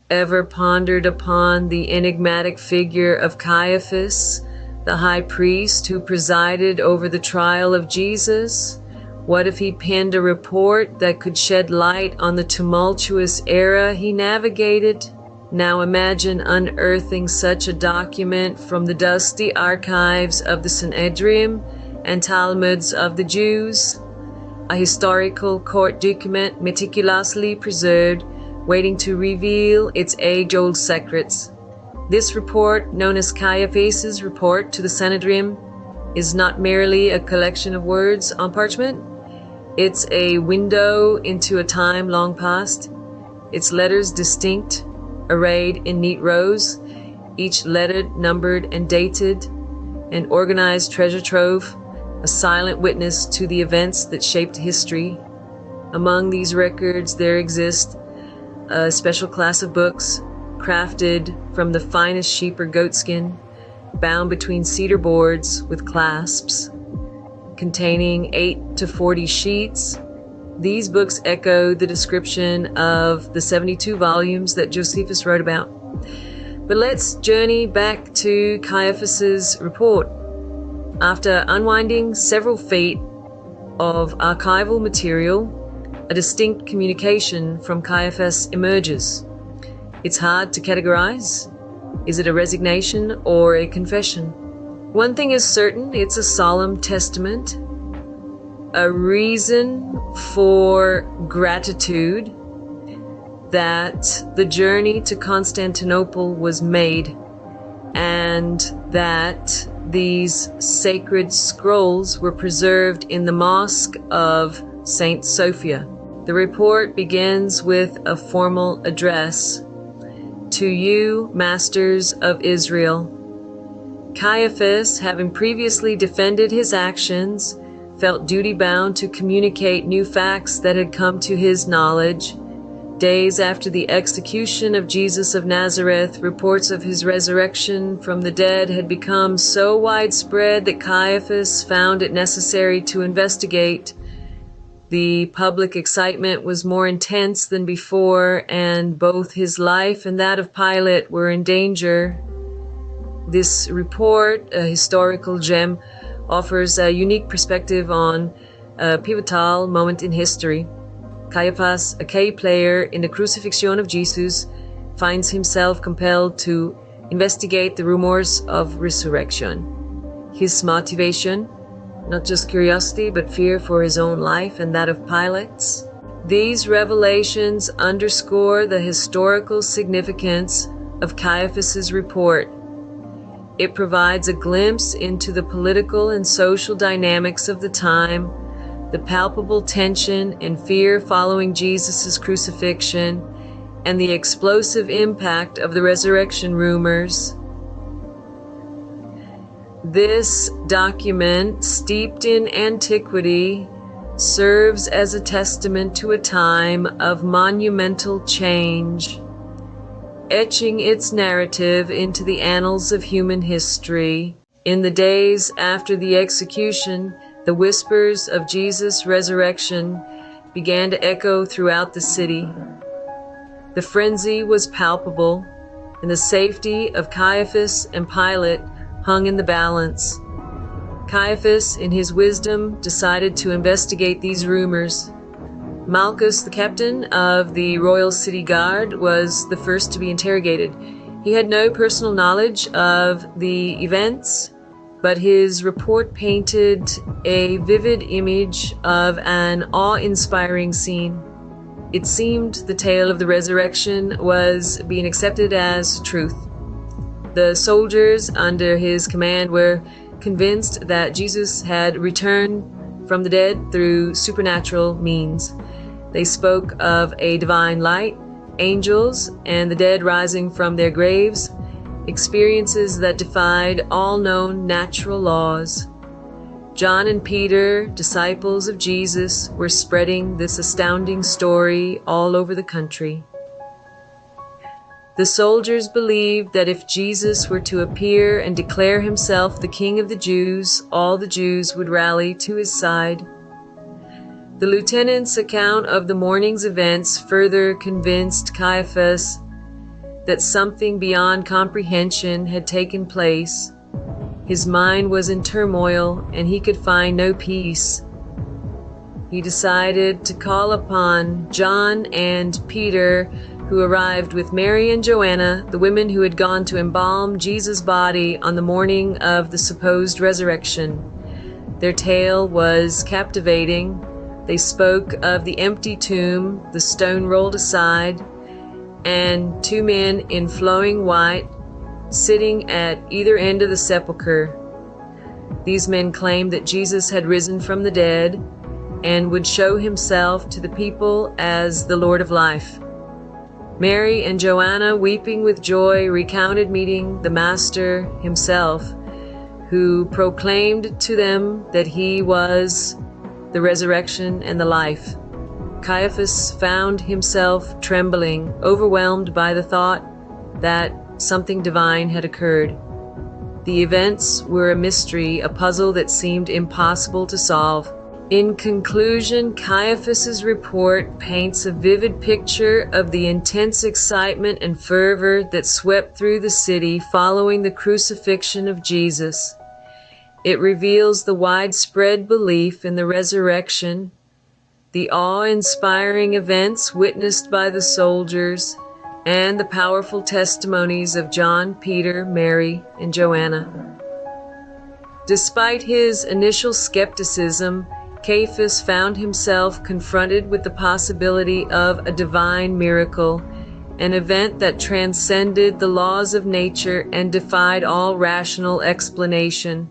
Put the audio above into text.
ever pondered upon the enigmatic figure of Caiaphas, the high priest who presided over the trial of Jesus? What if he penned a report that could shed light on the tumultuous era he navigated? Now imagine unearthing such a document from the dusty archives of the Sanhedrim&Talmuds of the Jews, a historical court document meticulously preserved, waiting to reveal its age-old secrets. This report, known as Caiaphas' report to the Sanhedrim, is not merely a collection of words on parchment. It's a window into a time long past, its letters distinct, arrayed in neat rows, each lettered, numbered, and dated, an organized treasure trove, a silent witness to the events that shaped history. Among these records there exists a special class of books, crafted from the finest sheep or goat skin, bound between cedar boards with clasps, containing 8 to 40 sheets. These books echo the description of the 72 volumes that Josephus wrote about. But let's journey back to Caiaphas' report. After unwinding several feet of archival material, a distinct communication from Caiaphas emerges. It's hard to categorize. Is it a resignation or a confession? One thing is certain, it's a solemn testament, a reason for gratitude that the journey to Constantinople was made, and that these sacred scrolls were preserved in the mosque of Saint Sophia. The report begins with a formal address. To you, masters of Israel. Caiaphas, having previously defended his actions, felt duty-bound to communicate new facts that had come to his knowledge. Days after the execution of Jesus of Nazareth, reports of his resurrection from the dead had become so widespread that Caiaphas found it necessary to investigate. The public excitement was more intense than before, and both his life and that of Pilate were in danger. This report, a historical gem, offers a unique perspective on a pivotal moment in history. Caiaphas, a key player in the crucifixion of Jesus, finds himself compelled to investigate the rumors of resurrection. His motivation, not just curiosity, but fear for his own life and that of Pilate's. These revelations underscore the historical significance of Caiaphas' report. It provides a glimpse into the political and social dynamics of the time, the palpable tension and fear following Jesus' crucifixion, and the explosive impact of the resurrection rumors. This document, steeped in antiquity, serves as a testament to a time of monumental change, etching its narrative into the annals of human history. In the days after the execution, the whispers of Jesus' resurrection began to echo throughout the city. The frenzy was palpable, and the safety of Caiaphas and Pilate hung in the balance. Caiaphas, in his wisdom, decided to investigate these rumors. Malchus, the captain of the royal city guard, was the first to be interrogated. He had no personal knowledge of the events, but his report painted a vivid image of an awe-inspiring scene. It seemed the tale of the resurrection was being accepted as truth. The soldiers under his command were convinced that Jesus had returned from the dead through supernatural means. They spoke of a divine light, angels, and the dead rising from their graves, experiences that defied all known natural laws. John and Peter, disciples of Jesus, were spreading this astounding story all over the country. The soldiers believed that if Jesus were to appear and declare himself the King of the Jews, all the Jews would rally to his side. The lieutenant's account of the morning's events further convinced Caiaphas that something beyond comprehension had taken place. His mind was in turmoil, and he could find no peace. He decided to call upon John and Peter, who arrived with Mary and Joanna, the women who had gone to embalm Jesus' body on the morning of the supposed resurrection. Their tale was captivating. They spoke of the empty tomb, the stone rolled aside, and two men in flowing white sitting at either end of the sepulchre. These men claimed that Jesus had risen from the dead and would show himself to the people as the Lord of life. Mary and Joanna, weeping with joy, recounted meeting the Master himself, who proclaimed to them that he was the resurrection and the life. Caiaphas found himself trembling, overwhelmed by the thought that something divine had occurred. The events were a mystery, a puzzle that seemed impossible to solve. In conclusion, Caiaphas's report paints a vivid picture of the intense excitement and fervor that swept through the city following the crucifixion of Jesus. It reveals the widespread belief in the resurrection, the awe-inspiring events witnessed by the soldiers, and the powerful testimonies of John, Peter, Mary, and Joanna. Despite his initial skepticism, Caiaphas found himself confronted with the possibility of a divine miracle, an event that transcended the laws of nature and defied all rational explanation.